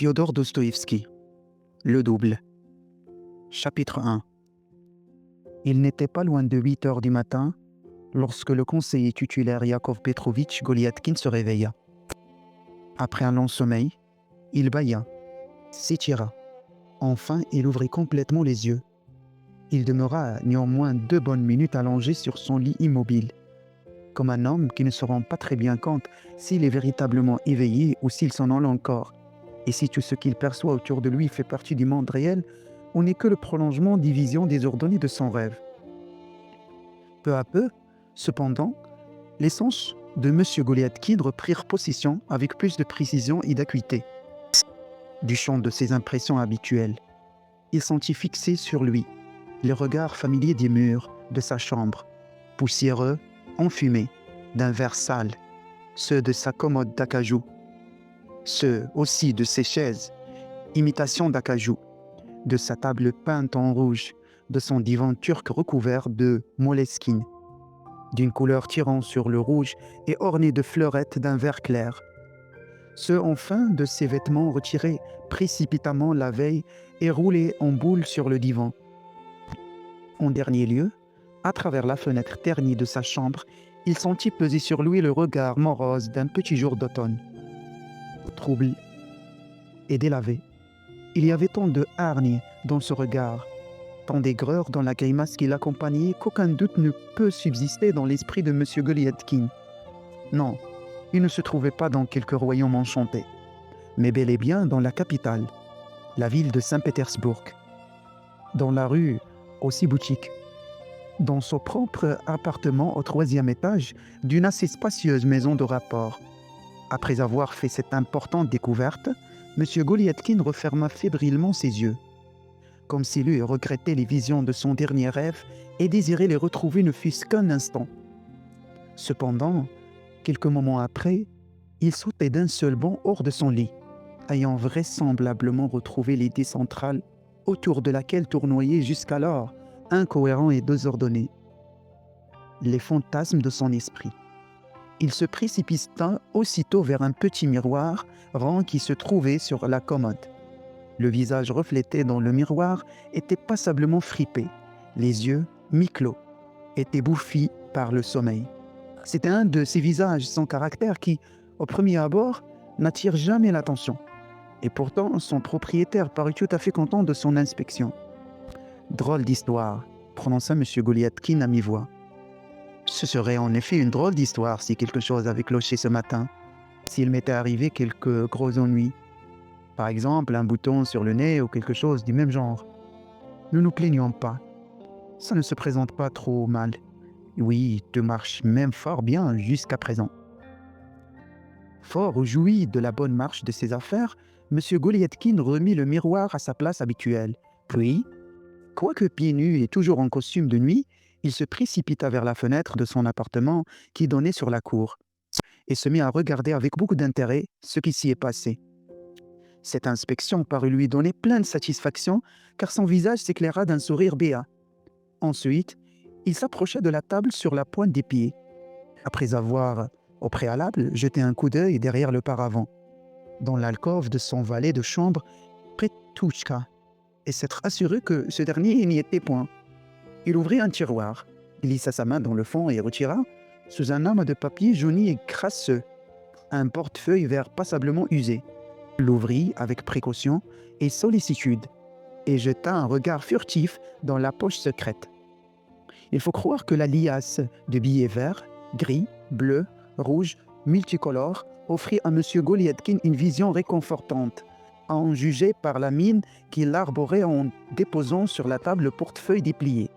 Fyodor Dostoïevski, Le double. Chapitre 1. Il n'était pas loin de 8 heures du matin lorsque le conseiller titulaire Yakov Petrovitch Goliatkine se réveilla. Après un long sommeil, il bâilla, s'étira. Enfin, il ouvrit complètement les yeux. Il demeura néanmoins 2 bonnes minutes allongé sur son lit immobile, comme un homme qui ne se rend pas très bien compte s'il est véritablement éveillé ou s'il s'en enle encore, et si tout ce qu'il perçoit autour de lui fait partie du monde réel ou n'est que le prolongement des visions désordonnées de son rêve. Peu à peu, cependant, les sens de M. Goliatkine reprirent possession avec plus de précision et d'acuité du champ de ses impressions habituelles. Il sentit fixer sur lui les regards familiers des murs de sa chambre, poussiéreux, enfumés, d'un verre sale, ceux de sa commode d'acajou, ceux aussi de ses chaises, imitation d'acajou, de sa table peinte en rouge, de son divan turc recouvert de moleskine, d'une couleur tirant sur le rouge et orné de fleurettes d'un vert clair. Ceux enfin de ses vêtements retirés précipitamment la veille et roulés en boule sur le divan. En dernier lieu, à travers la fenêtre ternie de sa chambre, il sentit peser sur lui le regard morose d'un petit jour d'automne. Trouble et délavé. Il y avait tant de hargne dans ce regard, tant d'aigreur dans la grimace qui l'accompagnait qu'aucun doute ne peut subsister dans l'esprit de M. Goliatkine. Non, il ne se trouvait pas dans quelque royaume enchanté, mais bel et bien dans la capitale, la ville de Saint-Pétersbourg, dans la rue Ossibouchik, dans son propre appartement au 3e étage d'une assez spacieuse maison de rapport. Après avoir fait cette importante découverte, M. Goliatkine referma fébrilement ses yeux, comme s'il eût regretté les visions de son dernier rêve et désirait les retrouver ne fût-ce qu'un instant. Cependant, quelques moments après, il sautait d'un seul bond hors de son lit, ayant vraisemblablement retrouvé l'idée centrale autour de laquelle tournoyaient jusqu'alors, incohérents et désordonnés, les fantasmes de son esprit. Il se précipita aussitôt vers un petit miroir rond qui se trouvait sur la commode. Le visage reflété dans le miroir était passablement fripé, les yeux, mi-clos, étaient bouffis par le sommeil. C'était un de ces visages sans caractère qui, au premier abord, n'attirent jamais l'attention. Et pourtant, son propriétaire parut tout à fait content de son inspection. Drôle d'histoire, prononça M. Goliatkine à mi-voix. Ce serait en effet une drôle d'histoire si quelque chose avait cloché ce matin, s'il m'était arrivé quelques gros ennuis. Par exemple, un bouton sur le nez ou quelque chose du même genre. Ne nous plaignons pas. Ça ne se présente pas trop mal. Oui, tout marche même fort bien jusqu'à présent. Fort jouit de la bonne marche de ses affaires, M. Goliatkine remit le miroir à sa place habituelle. Puis, quoique pieds nus et toujours en costume de nuit, il se précipita vers la fenêtre de son appartement qui donnait sur la cour et se mit à regarder avec beaucoup d'intérêt ce qui s'y est passé. Cette inspection parut lui donner plein de satisfaction car son visage s'éclaira d'un sourire béat. Ensuite, il s'approcha de la table sur la pointe des pieds, après avoir, au préalable, jeté un coup d'œil derrière le paravent, dans l'alcôve de son valet de chambre, Petrouchka, et s'être assuré que ce dernier n'y était point. Il ouvrit un tiroir, glissa sa main dans le fond et retira, sous un amas de papier jauni et crasseux, un portefeuille vert passablement usé. L'ouvrit avec précaution et sollicitude, et jeta un regard furtif dans la poche secrète. Il faut croire que la liasse de billets verts, gris, bleus, rouges, multicolores offrit à M. Goliatkine une vision réconfortante, à en juger par la mine qu'il arborait en déposant sur la table le portefeuille déplié.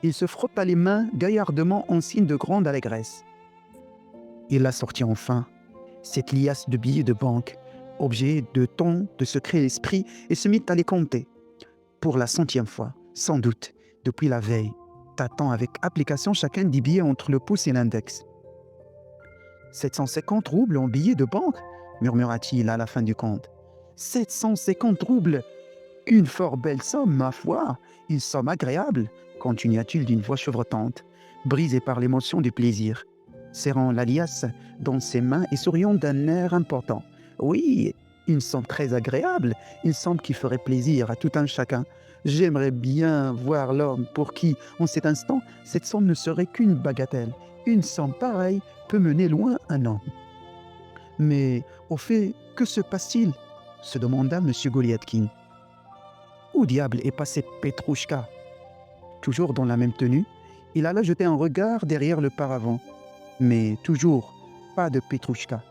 Il se frotta les mains gaillardement en signe de grande allégresse. Il la sortit enfin, cette liasse de billets de banque, objet de tant de secret esprit, et se mit à les compter. Pour la 100e fois, sans doute, depuis la veille, tâtant avec application chacun des billets entre le pouce et l'index. 750 roubles en billets de banque, murmura-t-il à la fin du compte. 750 roubles, une fort belle somme, ma foi, une somme agréable, continua-t-il d'une voix chevrotante, brisée par l'émotion du plaisir, serrant la liasse dans ses mains et souriant d'un air important. Oui, Une somme très agréable, une somme qui ferait plaisir à tout un chacun. J'aimerais bien voir l'homme pour qui, en cet instant, cette somme ne serait qu'une bagatelle. Une somme pareille peut mener loin un homme. Mais au fait, que se passe-t-il se demanda M. Goliathkin. Où diable est passé Petrouchka? Toujours dans la même tenue, il alla jeter un regard derrière le paravent. Mais toujours pas de Petrouchka.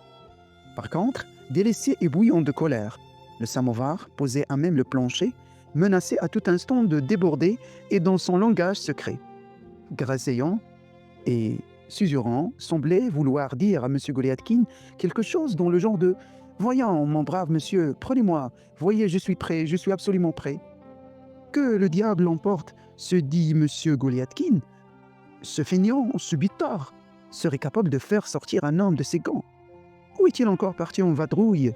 Par contre, délaissé et bouillant de colère, le samovar, posé à même le plancher, menaçait à tout instant de déborder et dans son langage secret. Grasseyant et susurrant, semblait vouloir dire à M. Goliathkin quelque chose dans le genre de « Voyons, mon brave monsieur, prenez-moi, voyez, je suis prêt, je suis absolument prêt. » Que le diable l'emporte, se dit M. Goliathkin, ce feignant subiteur serait capable de faire sortir un homme de ses gants. Où est-il encore parti en vadrouille?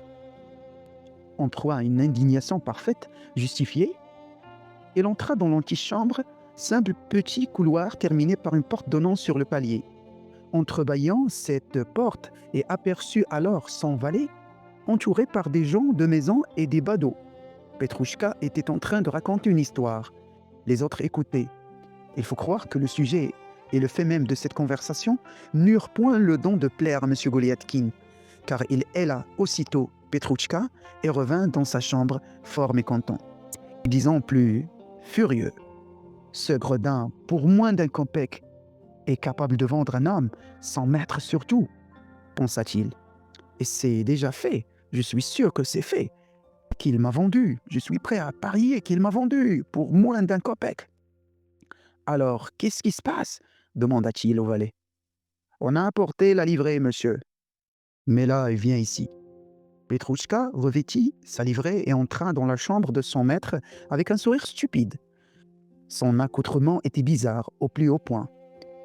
En proie à une indignation parfaite, justifiée, il entra dans l'antichambre, simple petit couloir terminé par une porte donnant sur le palier. Entrebâillant cette porte et aperçut alors son valet, entouré par des gens de maison et des badauds. Petrouchka était en train de raconter une histoire. Les autres écoutaient. Il faut croire que le sujet et le fait même de cette conversation n'eurent point le don de plaire à M. Goliathkin, car il héla aussitôt Petrouchka et revint dans sa chambre fort mécontent, disant plus furieux. Ce gredin, pour moins d'un kopek, est capable de vendre un homme, sans maître surtout, pensa-t-il. Et c'est déjà fait, je suis sûr que c'est fait. Qu'il m'a vendu, je suis prêt à parier qu'il m'a vendu pour moins d'un kopek. Alors, qu'est-ce qui se passe? Demanda-t-il au valet. On a apporté la livrée, monsieur. Mais là, il vient ici. Petrouchka revêtit sa livrée et entra dans la chambre de son maître avec un sourire stupide. Son accoutrement était bizarre au plus haut point.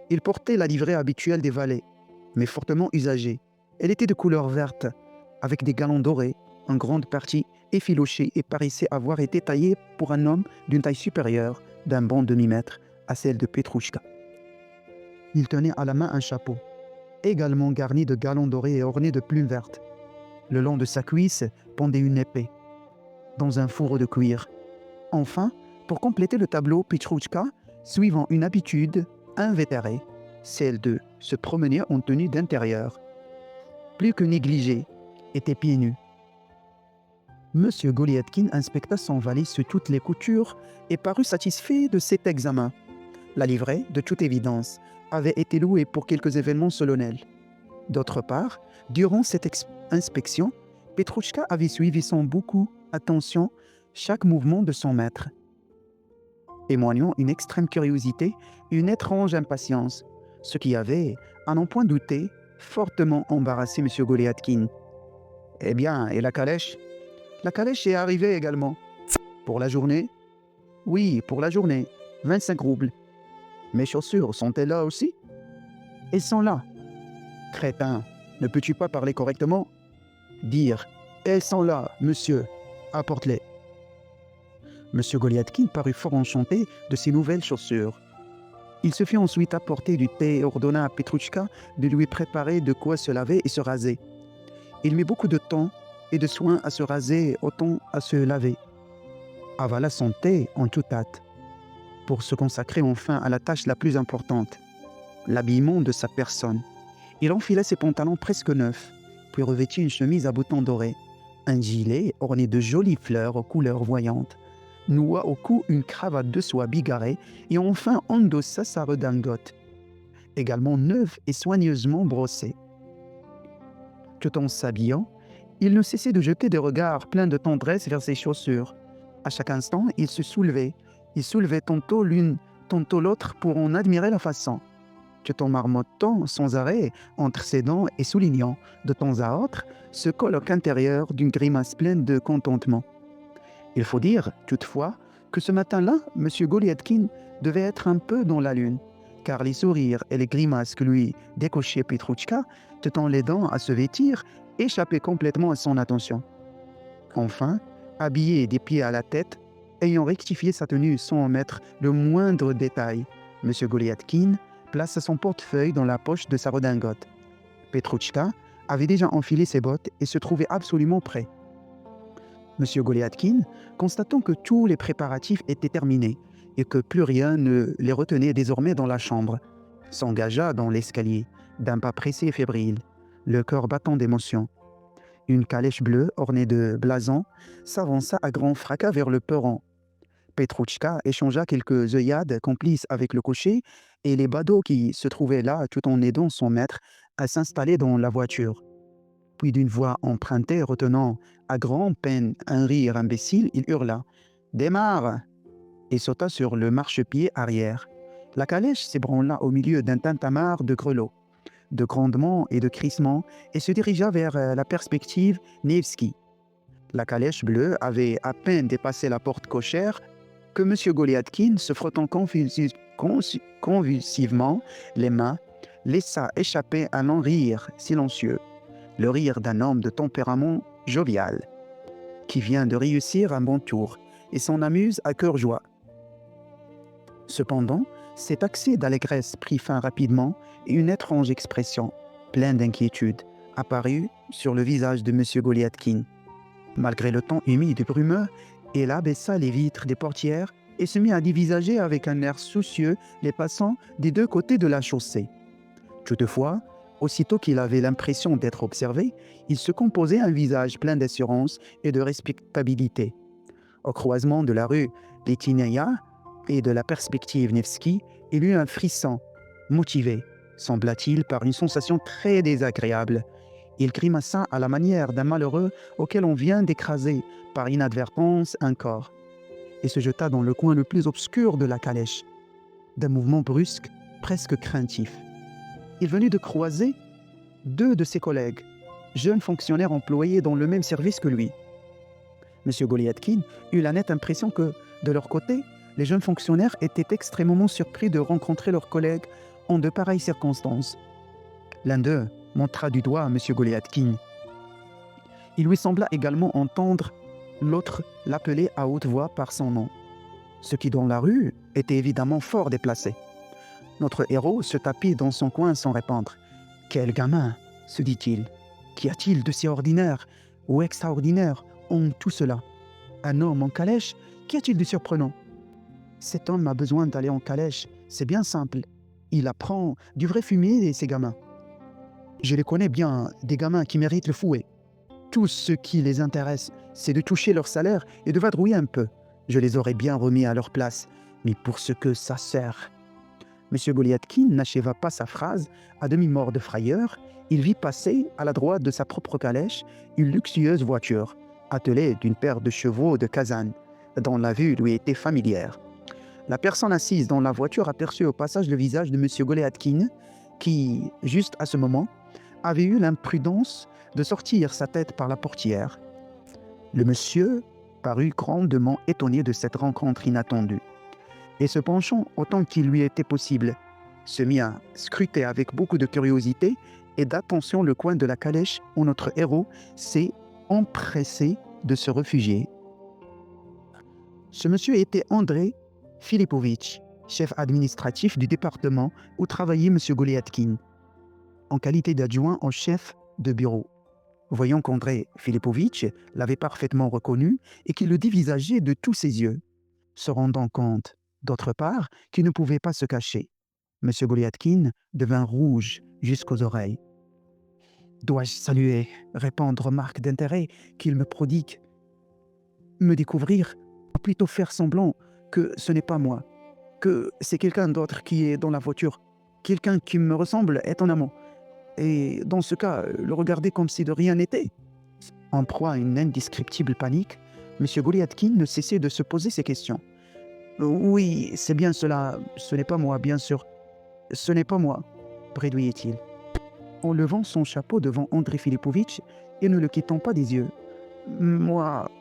Il portait la livrée habituelle des valets, mais fortement usagée. Elle était de couleur verte, avec des galons dorés, en grande partie effilochés et paraissait avoir été taillée pour un homme d'une taille supérieure d'un bon demi-mètre à celle de Petrouchka. Il tenait à la main un chapeau, également garni de galons dorés et orné de plumes vertes. Le long de sa cuisse pendait une épée, dans un fourreau de cuir. Enfin, pour compléter le tableau, Petrouchka, suivant une habitude invétérée, celle de se promener en tenue d'intérieur, plus que négligée, était pieds nus. M. Goliathkin inspecta son valet sous toutes les coutures et parut satisfait de cet examen. La livrée, de toute évidence, avait été louée pour quelques événements solennels. D'autre part, durant cette inspection, Petrouchka avait suivi sans beaucoup attention chaque mouvement de son maître, témoignant une extrême curiosité et une étrange impatience, ce qui avait, à n'en point douter, fortement embarrassé M. Goliathkin. « Eh bien, et la calèche ?» ?»« La calèche est arrivée également. »« Pour la journée ?»« Oui, pour la journée. 25 roubles. »« Mes chaussures sont-elles là aussi ?»« Elles sont là. »« Crétin, ne peux-tu pas parler correctement ? » ?»« Dire, elles sont là, monsieur. Apporte-les. » M. Goliathkin parut fort enchanté de ces nouvelles chaussures. Il se fit ensuite apporter du thé et ordonna à Petrouchka de lui préparer de quoi se laver et se raser. Il mit beaucoup de temps et de soin à se raser autant à se laver. Avala son thé en toute hâte, pour se consacrer enfin à la tâche la plus importante, l'habillement de sa personne. Il enfila ses pantalons presque neufs, puis revêtit une chemise à boutons dorés, un gilet orné de jolies fleurs aux couleurs voyantes, noua au cou une cravate de soie bigarrée et enfin endossa sa redingote, également neuve et soigneusement brossée. Tout en s'habillant, il ne cessait de jeter des regards pleins de tendresse vers ses chaussures. À chaque instant, il se soulevait. Il soulevait tantôt l'une, tantôt l'autre pour en admirer la façon, tout en marmottant sans arrêt entre ses dents et soulignant, de temps à autre, ce colloque intérieur d'une grimace pleine de contentement. Il faut dire, toutefois, que ce matin-là, M. Goliathkin devait être un peu dans la lune, car les sourires et les grimaces que lui décochait Petrouchka, tenant les dents à se vêtir, échappaient complètement à son attention. Enfin, habillé des pieds à la tête, ayant rectifié sa tenue sans en mettre le moindre détail, M. Goliathkin plaça son portefeuille dans la poche de sa redingote. Petrouchka avait déjà enfilé ses bottes et se trouvait absolument prêt. M. Goliathkin, constatant que tous les préparatifs étaient terminés et que plus rien ne les retenait désormais dans la chambre, s'engagea dans l'escalier, d'un pas pressé et fébrile, le cœur battant d'émotion. Une calèche bleue ornée de blasons s'avança à grand fracas vers le perron. Petrouchka échangea quelques œillades complices avec le cocher et les badauds qui se trouvaient là tout en aidant son maître à s'installer dans la voiture. Puis d'une voix empruntée retenant à grand-peine un rire imbécile, il hurla « Démarre !» et sauta sur le marchepied arrière. La calèche s'ébranla au milieu d'un tintamarre de grelots, de grondements et de crissements et se dirigea vers la perspective Nevski. La calèche bleue avait à peine dépassé la porte cochère que M. Goliathkin, se frottant convulsivement les mains, laissa échapper un long rire silencieux, le rire d'un homme de tempérament jovial, qui vient de réussir un bon tour et s'en amuse à cœur joie. Cependant, cet accès d'allégresse prit fin rapidement et une étrange expression, pleine d'inquiétude, apparut sur le visage de M. Goliathkin. Malgré le temps humide et brumeux, il abaissa les vitres des portières et se mit à dévisager avec un air soucieux les passants des deux côtés de la chaussée. Toutefois, aussitôt qu'il avait l'impression d'être observé, il se composait un visage plein d'assurance et de respectabilité. Au croisement de la rue Letineia et de la perspective Nevski, il eut un frisson, motivé, sembla-t-il, par une sensation très désagréable. Il grimaça à la manière d'un malheureux auquel on vient d'écraser par inadvertance un corps, et se jeta dans le coin le plus obscur de la calèche, d'un mouvement brusque, presque craintif. Il venait de croiser deux de ses collègues, jeunes fonctionnaires employés dans le même service que lui. M. Goliathkin eut la nette impression que, de leur côté, les jeunes fonctionnaires étaient extrêmement surpris de rencontrer leurs collègues en de pareilles circonstances. L'un d'eux montra du doigt à M. Goliathkin. Il lui sembla également entendre l'autre l'appeler à haute voix par son nom, ce qui dans la rue était évidemment fort déplacé. Notre héros se tapit dans son coin sans répondre. « Quel gamin !» se dit-il. « Qu'y a-t-il de si ordinaire ou extraordinaire en tout cela ? Un homme en calèche, qu'y a-t-il de surprenant ? Cet homme a besoin d'aller en calèche, c'est bien simple. Il apprend du vrai fumier et ces gamins. Je les connais bien, des gamins qui méritent le fouet. Tout ce qui les intéresse, c'est de toucher leur salaire et de vadrouiller un peu. Je les aurais bien remis à leur place, mais pour ce que ça sert. » M. Goliathkin n'acheva pas sa phrase, à demi-mort de frayeur, il vit passer, à la droite de sa propre calèche, une luxueuse voiture, attelée d'une paire de chevaux de Kazan, dont la vue lui était familière. La personne assise dans la voiture aperçut au passage le visage de M. Goliathkin, qui, juste à ce moment, avait eu l'imprudence de sortir sa tête par la portière. Le monsieur parut grandement étonné de cette rencontre inattendue, et se penchant autant qu'il lui était possible, se mit à scruter avec beaucoup de curiosité et d'attention le coin de la calèche où notre héros s'est empressé de se réfugier. Ce monsieur était André Filipovitch, chef administratif du département où travaillait M. Goliathkin, en qualité d'adjoint au chef de bureau. Voyant qu'André Filipovitch l'avait parfaitement reconnu et qu'il le dévisageait de tous ses yeux, se rendant compte, d'autre part, qu'il ne pouvait pas se cacher, M. Goliathkin devint rouge jusqu'aux oreilles. « Dois-je saluer, répondre aux marques d'intérêt qu'il me prodigue, me découvrir, ou plutôt faire semblant que ce n'est pas moi, que c'est quelqu'un d'autre qui est dans la voiture, quelqu'un qui me ressemble étonnamment, et dans ce cas, le regarder comme si de rien n'était ?» En proie à une indescriptible panique, M. Goliathkin ne cessait de se poser ces questions. « Oui, c'est bien cela, ce n'est pas moi, bien sûr, ce n'est pas moi, » bredouillait-il, en levant son chapeau devant André Filipovitch et ne le quittant pas des yeux. « Moi,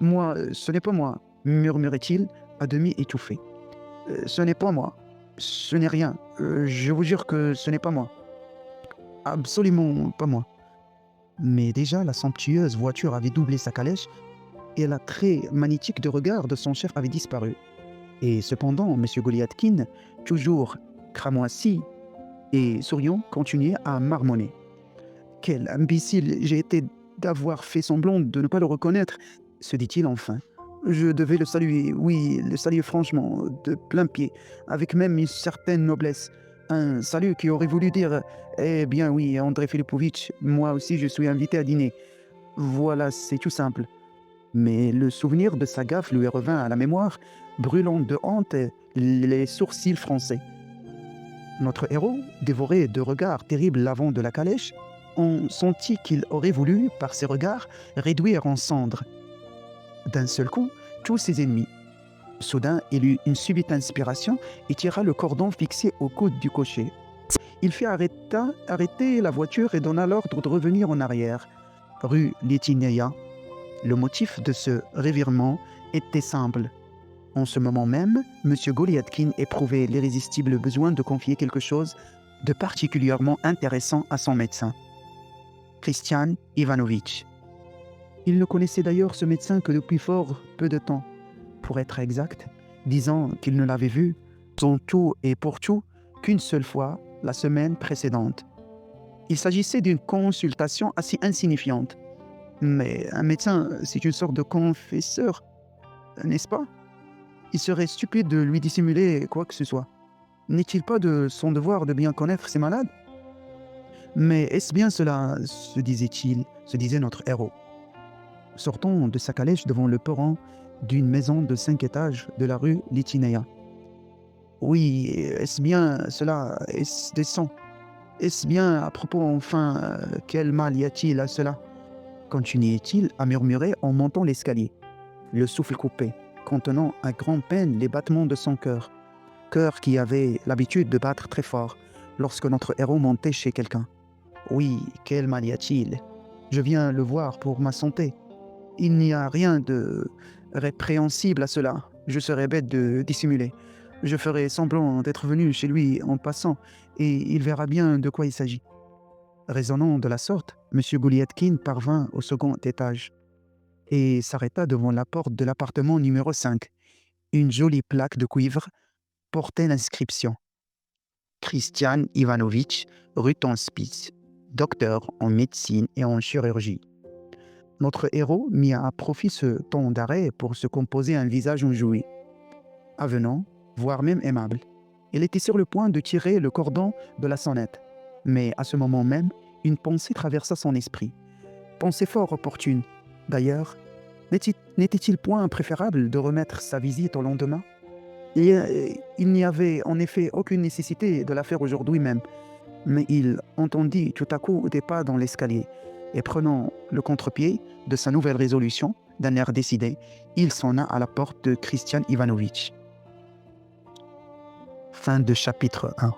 ce n'est pas moi, » murmurait-il, à demi étouffé. « Ce n'est pas moi, ce n'est rien, je vous jure que ce n'est pas moi. Absolument pas moi. » Mais déjà, la somptueuse voiture avait doublé sa calèche et l'attrait magnétique de regard de son chef avait disparu. Et cependant, M. Goliathkin, toujours cramoisi et souriant, continuait à marmonner. « Quel imbécile j'ai été d'avoir fait semblant de ne pas le reconnaître. se dit-il enfin. Je devais le saluer, oui, le saluer franchement, de plein pied, avec même une certaine noblesse. Un salut qui aurait voulu dire: Eh bien oui, André Filipovitch, moi aussi je suis invité à dîner. Voilà, c'est tout simple. Mais le souvenir de sa gaffe lui revint à la mémoire, brûlant de honte les sourcils froncés. Notre héros, dévoré de regards terribles l'avant de la calèche, on sentit qu'il aurait voulu, par ses regards, réduire en cendres, d'un seul coup, tous ses ennemis. Soudain, il eut une subite inspiration et tira le cordon fixé au coude du cocher. Il fit arrêter la voiture et donna l'ordre de revenir en arrière, rue Litineia. Le motif de ce revirement était simple. En ce moment même, M. Goliathkin éprouvait l'irrésistible besoin de confier quelque chose de particulièrement intéressant à son médecin, Christian Ivanovitch. Il ne connaissait d'ailleurs ce médecin que depuis fort peu de temps, pour être exact, disant qu'il ne l'avait vu, en tout et pour tout, qu'une seule fois, la semaine précédente. Il s'agissait d'une consultation assez insignifiante. Mais un médecin, c'est une sorte de confesseur, n'est-ce pas? Il serait stupide de lui dissimuler quoi que ce soit. N'est-il pas de son devoir de bien connaître ses malades? Mais est-ce bien cela, se disait notre héros, sortant de sa calèche devant le perron d'une maison de 5 étages de la rue Litineia. Oui, est-ce bien cela? Est-ce décent? Est-ce bien à propos enfin, quel mal y a-t-il à cela? Continuait-il à murmurer en montant l'escalier, le souffle coupé, contenant à grand-peine les battements de son cœur qui avait l'habitude de battre très fort lorsque notre héros montait chez quelqu'un. Oui, quel mal y a-t-il? Je viens le voir pour ma santé. Il n'y a rien de répréhensible à cela. Je serais bête de dissimuler. Je ferai semblant d'être venu chez lui en passant, et il verra bien de quoi il s'agit. Raisonnant de la sorte, M. Goliathkin parvint au second étage et s'arrêta devant la porte de l'appartement numéro 5. Une jolie plaque de cuivre portait l'inscription: Christian Ivanovitch Rutenspitz, docteur en médecine et en chirurgie. Notre héros mit à profit ce temps d'arrêt pour se composer un visage enjoué, avenant, voire même aimable. Il était sur le point de tirer le cordon de la sonnette, mais à ce moment même, une pensée traversa son esprit. Pensée fort opportune. D'ailleurs, n'était-il point préférable de remettre sa visite au lendemain? Il n'y avait en effet aucune nécessité de la faire aujourd'hui même, mais il entendit tout à coup des pas dans l'escalier, et prenant le contre-pied de sa nouvelle résolution, d'un air décidé, il sonna à la porte de Christian Ivanovitch. Fin de chapitre 1.